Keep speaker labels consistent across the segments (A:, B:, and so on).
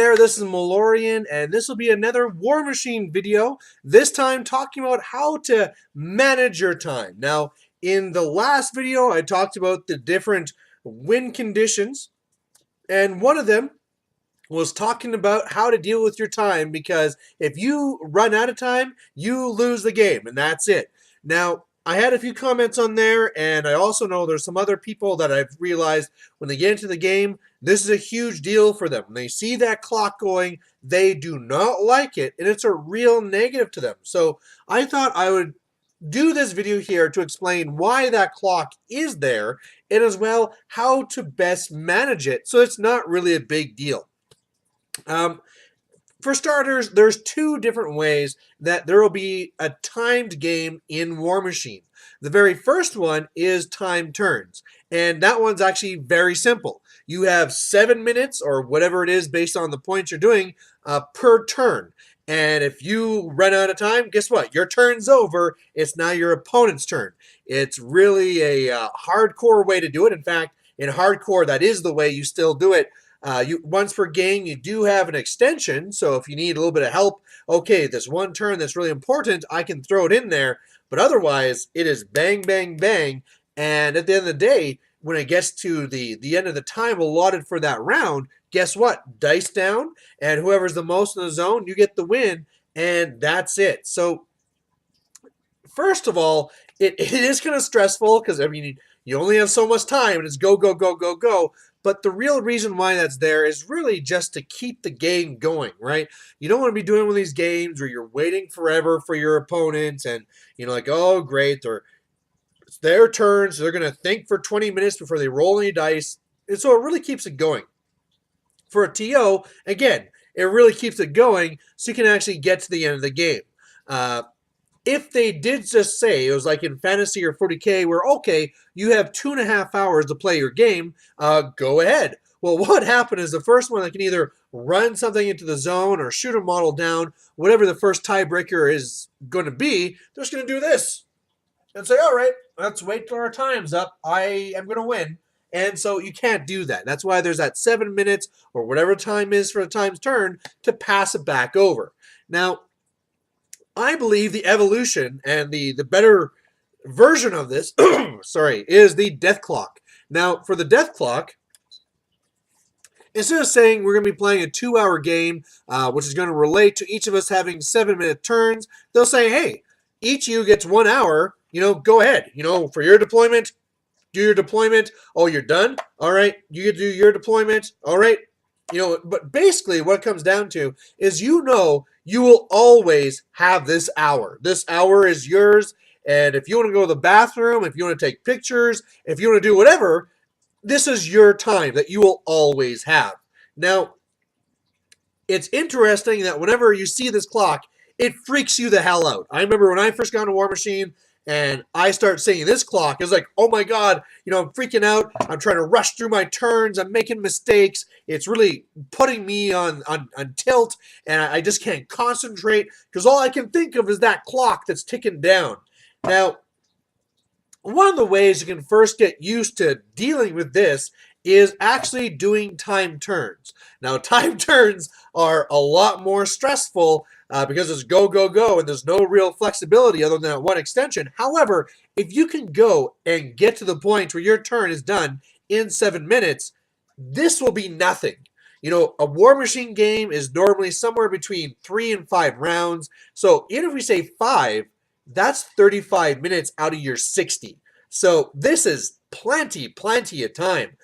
A: there, this is Malorian, and this will be another Warmachine video, this time talking about how to manage your time. Now, in the last video, I talked about the different win conditions, and one of them was talking about how to deal with your time, because if you run out of time, you lose the game, and that's it. Now, I had a few comments on there, and I also know there's some other people that I've realized when they get into the game, this is a huge deal for them. When they see that clock going, they do not like it, and it's a real negative to them. So I thought I would do this video here to explain why that clock is there, and as well how to best manage it so it's not really a big deal. For starters, there's two different ways that there will be a timed game in Warmachine. The very first one is time turns, and that one's actually very simple. You have 7 minutes or whatever it is based on the points you're doing per turn. And if you run out of time, guess what? Your turn's over. It's now your opponent's turn. It's really a hardcore way to do it. In fact, in hardcore, that is the way you still do it. Once per game, you do have an extension, so if you need a little bit of help, okay, this one turn that's really important, I can throw it in there, but otherwise, it is bang, bang, bang, and at the end of the day, when it gets to the end of the time allotted for that round, guess what? Dice down, and whoever's the most in the zone, you get the win, and that's it. So, first of all, it is kind of stressful, because, I mean, you only have so much time, and it's go, go, go, go, go. But the real reason why that's there is really just to keep the game going, right? You don't want to be doing one of these games where you're waiting forever for your opponent and, like, oh, great, it's their turn, so they're going to think for 20 minutes before they roll any dice. And so it really keeps it going. For a TO, again, it really keeps it going so you can actually get to the end of the game. If they did just say, it was like in Fantasy or 40K, where, okay, you have 2.5 hours to play your game, go ahead. Well, what happened is the first one that can either run something into the zone or shoot a model down, whatever the first tiebreaker is going to be, they're just going to do this and say, all right, let's wait till our time's up. I am going to win. And so you can't do that. That's why there's that 7 minutes or whatever time is for the time's turn to pass it back over. Now, I believe the evolution and the better version of this, sorry, is the death clock. Now, for the death clock, instead of saying we're going to be playing a 2-hour game, which is going to relate to each of us having 7-minute turns, they'll say, hey, each of you gets 1 hour, go ahead. For your deployment, do your deployment. Oh, you're done? All right, you get to do your deployment. All right. But basically what it comes down to is you will always have this hour. This hour is yours, and if you want to go to the bathroom, if you want to take pictures, if you want to do whatever, this is your time that you will always have. Now, it's interesting that whenever you see this clock, it freaks you the hell out. I remember when I first got into Warmachine, and I start seeing this clock, it's like, oh my God, I'm freaking out. I'm trying to rush through my turns. I'm making mistakes. It's really putting me on tilt, and I just can't concentrate because all I can think of is that clock that's ticking down. Now, one of the ways you can first get used to dealing with this is actually doing time turns. Now, time turns are a lot more stressful because it's go, go, go, and there's no real flexibility other than that one extension. However, if you can go and get to the point where your turn is done in 7 minutes, this will be nothing. A Warmachine game is normally somewhere between 3 and 5 rounds. So even if we say 5, that's 35 minutes out of your 60. So this is plenty of time,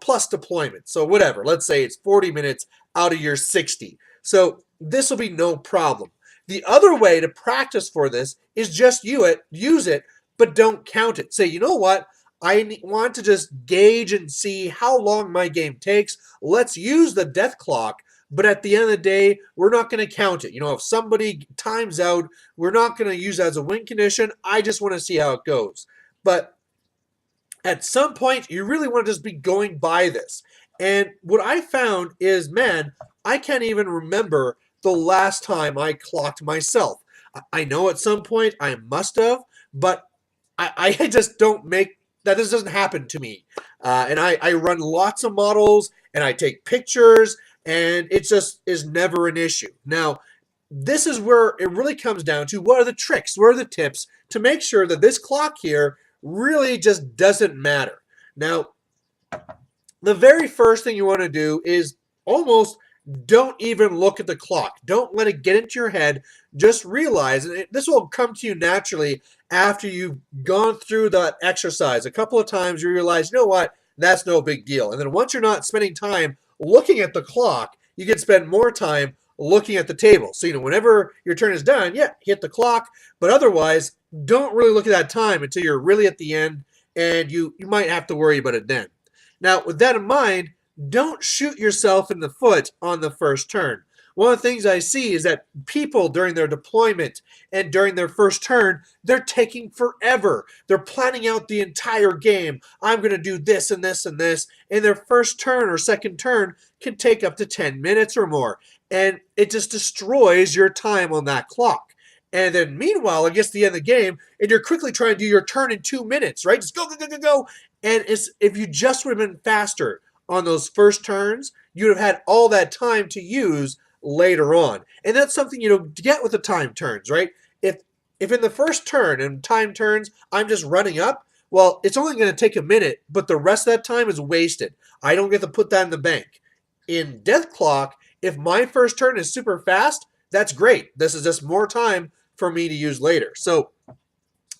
A: plus deployment. So whatever, let's say it's 40 minutes out of your 60. So this will be no problem. The other way to practice for this is just use it, but don't count it. Say, you know what? I want to just gauge and see how long my game takes. Let's use the death clock, but at the end of the day, we're not going to count it. If somebody times out, we're not going to use that as a win condition. I just want to see how it goes. But at some point, you really want to just be going by this. And what I found is, man, I can't even remember the last time I clocked myself. I know at some point I must have, but I just don't make that. This doesn't happen to me. And I run lots of models, and I take pictures, and it just is never an issue. Now, this is where it really comes down to what are the tricks, what are the tips to make sure that this clock here really just doesn't matter. Now, the very first thing you want to do is almost don't even look at the clock. Don't let it get into your head. Just realize, and this will come to you naturally after you've gone through that exercise a couple of times. You realize, you know what, that's no big deal. And then once you're not spending time looking at the clock, you can spend more time looking at the table. So, whenever your turn is done, yeah, hit the clock. But otherwise, don't really look at that time until you're really at the end, and you might have to worry about it then. Now, with that in mind, don't shoot yourself in the foot on the first turn. One of the things I see is that people during their deployment and during their first turn, they're taking forever. They're planning out the entire game. I'm going to do this and this and this. And their first turn or second turn can take up to 10 minutes or more. And it just destroys your time on that clock. And then meanwhile, it gets to the end of the game, and you're quickly trying to do your turn in 2 minutes, right? Just go, go, go, go, go. And if you just would have been faster on those first turns, you'd have had all that time to use later on. And that's something you don't get with the time turns, right? If in the first turn and time turns, I'm just running up, well, it's only going to take a minute, but the rest of that time is wasted. I don't get to put that in the bank. In Death Clock, if my first turn is super fast, that's great. This is just more time for me to use later. So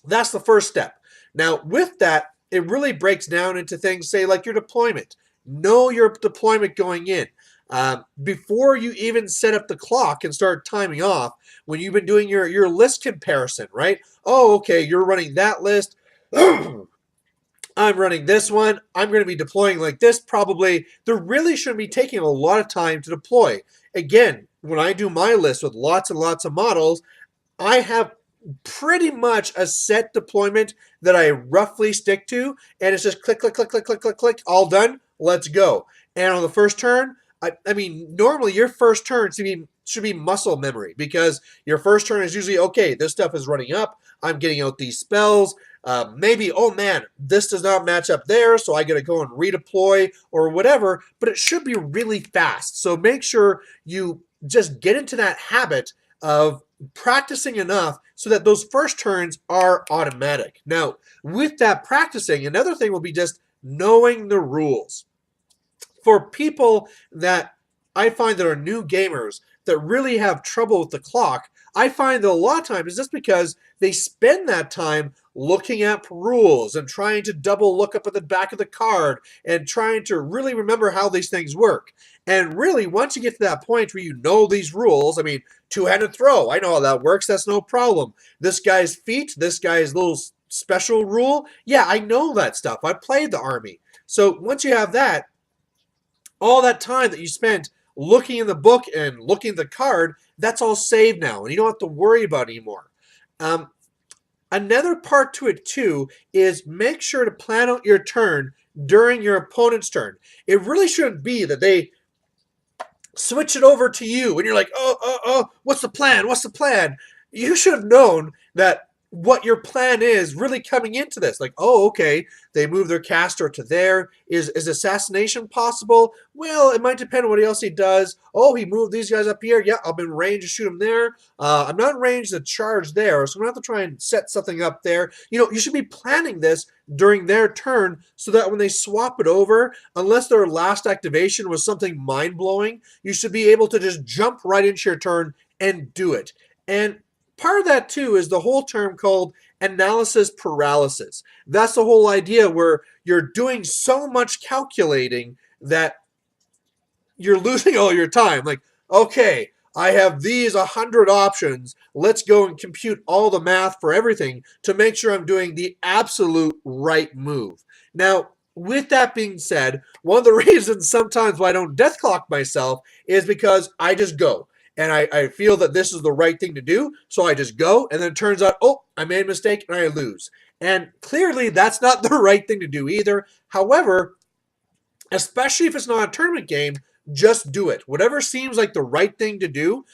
A: that's the first step. Now, with that, it really breaks down into things, say, like your deployment. Know your deployment going in. Before you even set up the clock and start timing off, when you've been doing your list comparison, right? Oh, okay, you're running that list. I'm running this one. I'm going to be deploying like this probably. There really shouldn't be taking a lot of time to deploy. Again, when I do my list with lots and lots of models, I have pretty much a set deployment that I roughly stick to, and it's just click, click, click, click, click, click, click, all done, let's go. And on the first turn, I mean, normally your first turn should be muscle memory, because your first turn is usually, okay, this stuff is running up, I'm getting out these spells, maybe, oh man, this does not match up there, so I got to go and redeploy or whatever, but it should be really fast. So make sure you just get into that habit of practicing enough so that those first turns are automatic. Now, with that practicing, another thing will be just knowing the rules. For people that I find that are new gamers that really have trouble with the clock, I find that a lot of times it's just because they spend that time looking at rules and trying to double look up at the back of the card and trying to really remember how these things work. And really, once you get to that point where you know these rules, I mean, two-handed throw, I know how that works, that's no problem. This guy's feet, this guy's little special rule, yeah, I know that stuff. I played the army. So once you have that, all that time that you spent looking in the book and looking at the card, that's all saved now, and you don't have to worry about it anymore. Another part to it, too, is make sure to plan out your turn during your opponent's turn. It really shouldn't be that they switch it over to you, and you're like, oh, what's the plan? What's the plan? You should have known that what your plan is really coming into this. Like, oh, okay, they move their caster to there. Is assassination possible? Well, it might depend on what else he does. Oh, he moved these guys up here. Yeah, I'm in range to shoot him there. I'm not in range to charge there, so I'm going to have to try and set something up there. You should be planning this during their turn so that when they swap it over, unless their last activation was something mind-blowing, you should be able to just jump right into your turn and do it. And part of that, too, is the whole term called analysis paralysis. That's the whole idea where you're doing so much calculating that you're losing all your time. Like, okay, I have these 100 options. Let's go and compute all the math for everything to make sure I'm doing the absolute right move. Now, with that being said, one of the reasons sometimes why I don't death clock myself is because I just go. And I feel that this is the right thing to do, so I just go, and then it turns out, oh, I made a mistake, and I lose. And clearly, that's not the right thing to do either. However, especially if it's not a tournament game, just do it. Whatever seems like the right thing to do,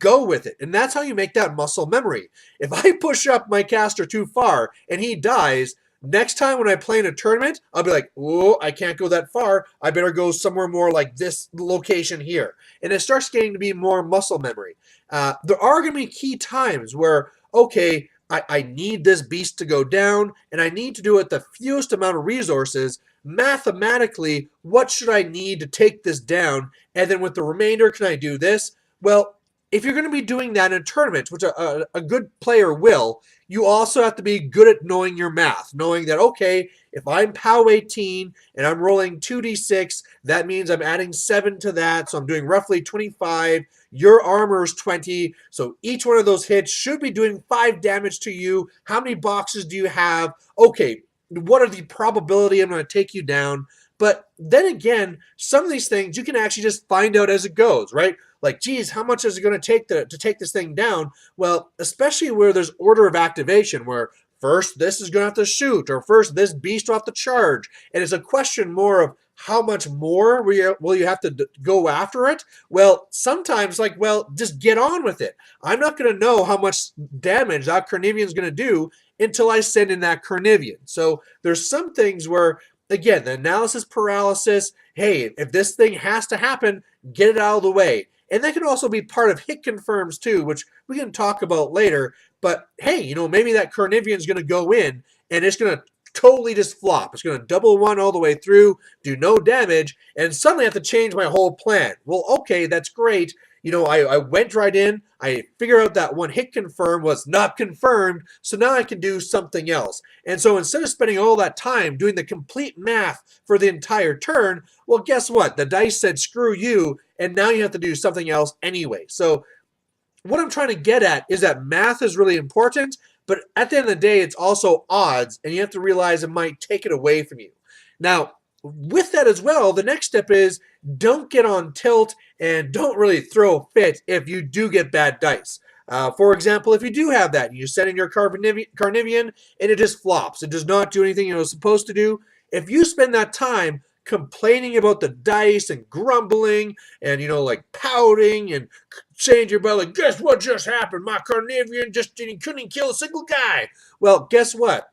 A: go with it. And that's how you make that muscle memory. If I push up my caster too far and he dies, Next time when I play in a tournament, I'll be like, oh, I can't go that far. I better go somewhere more like this location here. And it starts getting to be more muscle memory. There are going to be key times where, okay, I need this beast to go down, and I need to do it with the fewest amount of resources. Mathematically, what should I need to take this down? And then with the remainder, can I do this? Well, if you're going to be doing that in a tournament, which a good player will, you also have to be good at knowing your math, knowing that, okay, if I'm POW 18 and I'm rolling 2d6, that means I'm adding 7 to that, so I'm doing roughly 25. Your armor is 20, so each one of those hits should be doing 5 damage to you. How many boxes do you have? Okay, what are the probability I'm going to take you down? But then again, some of these things you can actually just find out as it goes, right? Like, geez, how much is it going to take to take this thing down? Well, especially where there's order of activation, where first this is going to have to shoot, or first this beast will have to charge. And it's a question more of how much more will you have to go after it? Well, sometimes, like, well, just get on with it. I'm not going to know how much damage that Carnivian is going to do until I send in that Carnivian. So there's some things where, again, the analysis paralysis, hey, if this thing has to happen, get it out of the way. And that can also be part of hit confirms too, which we can talk about later. But hey, maybe that Carnivian is going to go in and it's going to totally just flop. It's going to double one all the way through, do no damage, and suddenly I have to change my whole plan. Well, okay, that's great. I went right in. I figured out that one hit confirm was not confirmed, so now I can do something else. And so instead of spending all that time doing the complete math for the entire turn, well, guess what? The dice said screw you, and now you have to do something else anyway. So what I'm trying to get at is that math is really important, but at the end of the day, it's also odds, and you have to realize it might take it away from you. Now, with that as well, the next step is don't get on tilt and don't really throw a fit if you do get bad dice. For example, if you do have that, you send in your Carnivian and it just flops. It does not do anything it was supposed to do. If you spend that time complaining about the dice and grumbling and, like pouting and saying to your brother, guess what just happened? My Carnivian couldn't kill a single guy. Well, guess what?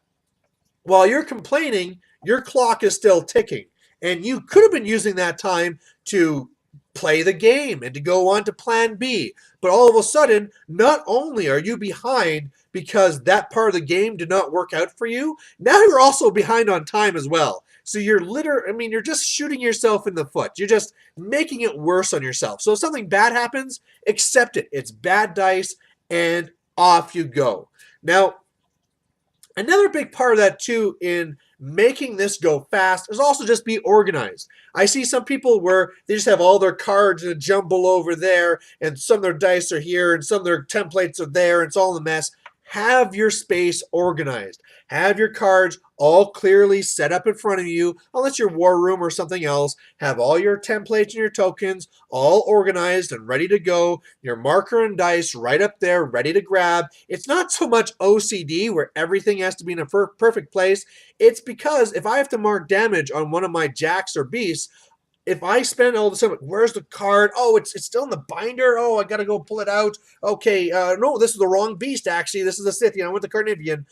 A: While you're complaining, your clock is still ticking. And you could have been using that time to play the game and to go on to plan B. But all of a sudden, not only are you behind because that part of the game did not work out for you, now you're also behind on time as well. So you're just shooting yourself in the foot. You're just making it worse on yourself. So if something bad happens, accept it. It's bad dice, and off you go. Now, another big part of that too in making this go fast is also just be organized. I see some people where they just have all their cards in a jumble over there, and some of their dice are here, and some of their templates are there, and it's all in a mess. Have your space organized. Have your cards all clearly set up in front of you, unless you're War Room or something else. Have all your templates and your tokens all organized and ready to go. Your marker and dice right up there, ready to grab. It's not so much OCD where everything has to be in a perfect place. It's because if I have to mark damage on one of my jacks or beasts, if I spend all the time, where's the card? Oh, it's still in the binder. Oh, I got to go pull it out. Okay, no, this is the wrong beast, actually. This is the Scythian. I want the Carnivian.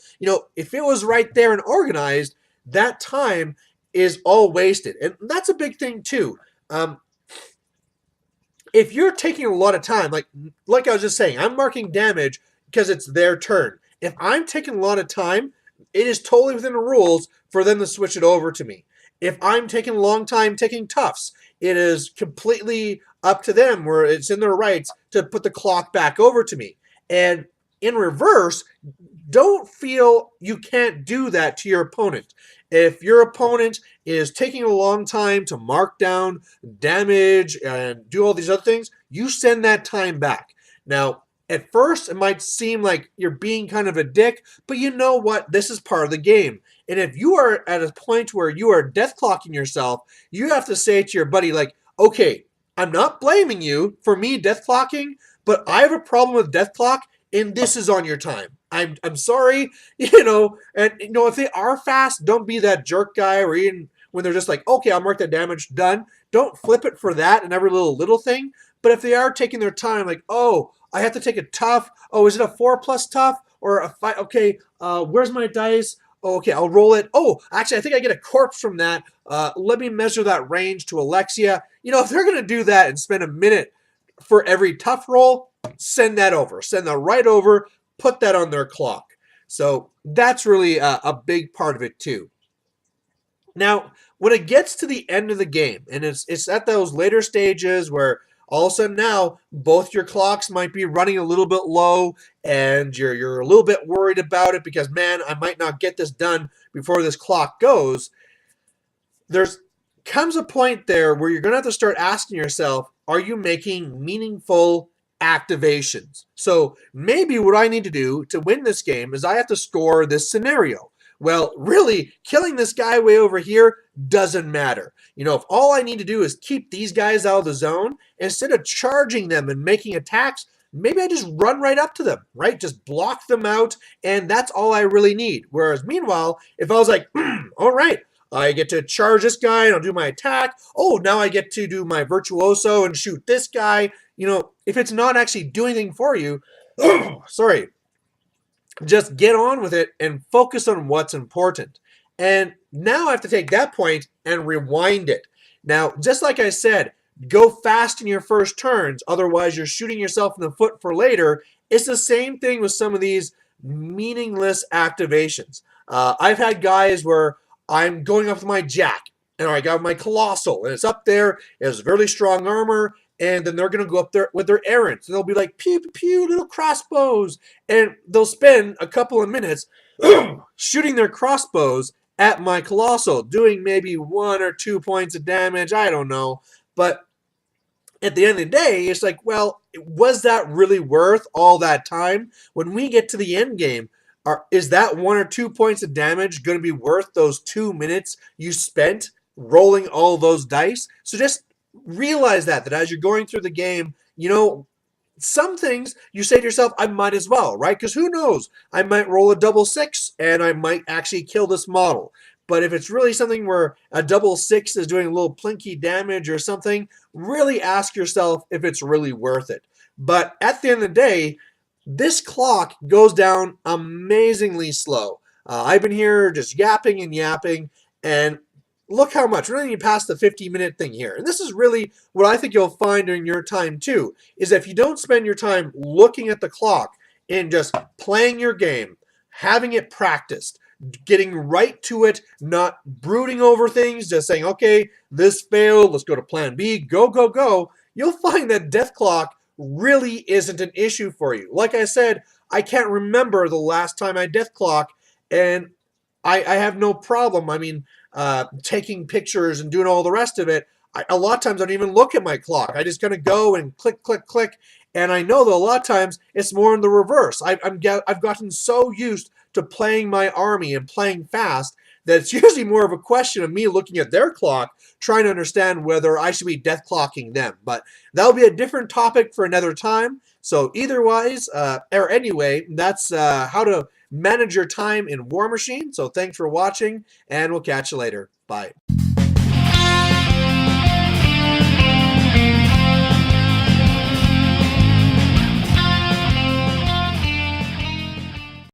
A: If it was right there and organized, that time is all wasted. And that's a big thing, too. If you're taking a lot of time, like I was just saying, I'm marking damage because it's their turn. If I'm taking a lot of time, it is totally within the rules for them to switch it over to me. If I'm taking a long time taking toughs, it is completely up to them where it's in their rights to put the clock back over to me. And in reverse, don't feel you can't do that to your opponent. If your opponent is taking a long time to mark down damage and do all these other things, you send that time back. Now, at first, it might seem like you're being kind of a dick, but you know what? This is part of the game. And if you are at a point where you are death clocking yourself, you have to say to your buddy, like, okay, I'm not blaming you for me death clocking, but I have a problem with death clock, and this is on your time. I'm sorry, and if they are fast, don't be that jerk guy, or even when they're just like, okay, I'll mark that damage, done. Don't flip it for that and every little thing. But if they are taking their time, like, oh, I have to take a tough. Oh, is it a 4+ tough or a 5? Okay, where's my dice? Okay, I'll roll it. Oh, actually, I think I get a corpse from that. Let me measure that range to Alexia. If they're going to do that and spend a minute for every tough roll, send that over. Send that right over. Put that on their clock. So that's really a big part of it, too. Now, when it gets to the end of the game, and it's at those later stages where all of a sudden now both your clocks might be running a little bit low, and you're a little bit worried about it because, man, I might not get this done before this clock goes. There's comes a point there where you're going to have to start asking yourself, are you making meaningful activations? So maybe what I need to do to win this game is I have to score this scenario. Well, really, killing this guy way over here doesn't matter. If all I need to do is keep these guys out of the zone, instead of charging them and making attacks, maybe I just run right up to them, right? Just block them out, and that's all I really need. Whereas, meanwhile, if I was like, all right, I get to charge this guy and I'll do my attack. Oh, now I get to do my virtuoso and shoot this guy. If it's not actually doing anything for you, sorry, just get on with it and focus on what's important. And now I have to take that point and rewind it. Now, just like I said, go fast in your first turns, otherwise you're shooting yourself in the foot for later. It's the same thing with some of these meaningless activations. I've had guys where I'm going up with my jack, and I got my colossal, and it's up there, it has very strong armor, and then they're going to go up there with their errands. And they'll be like, pew, pew, pew, little crossbows. And they'll spend a couple of minutes shooting their crossbows at my colossal, doing maybe 1 or 2 points of damage. I don't know. But at the end of the day, it's like, well, was that really worth all that time? When we get to the end game, is that 1 or 2 points of damage going to be worth those 2 minutes you spent rolling all those dice? So just realize that as you're going through the game, some things you say to yourself, I might as well, right? Because who knows? I might roll a double 6 and I might actually kill this model. But if it's really something where a double 6 is doing a little plinky damage or something, really ask yourself if it's really worth it. But at the end of the day, this clock goes down amazingly slow. I've been here just yapping and yapping, and look how much. We're not even past the 50-minute thing here. And this is really what I think you'll find during your time too, is if you don't spend your time looking at the clock and just playing your game, having it practiced, getting right to it, not brooding over things, just saying, okay, this failed, let's go to plan B, go, go, go, you'll find that death clock really isn't an issue for you. Like I said, I can't remember the last time I death clock, and I have no problem. Taking pictures and doing all the rest of it. A lot of times I don't even look at my clock. I just kind of go and click, click, click. And I know that a lot of times it's more in the reverse. I've gotten so used to playing my army and playing fast that it's usually more of a question of me looking at their clock, trying to understand whether I should be death clocking them. But that'll be a different topic for another time. So anyway, that's how to manage your time in Warmachine. So thanks for watching, and we'll catch you later. Bye.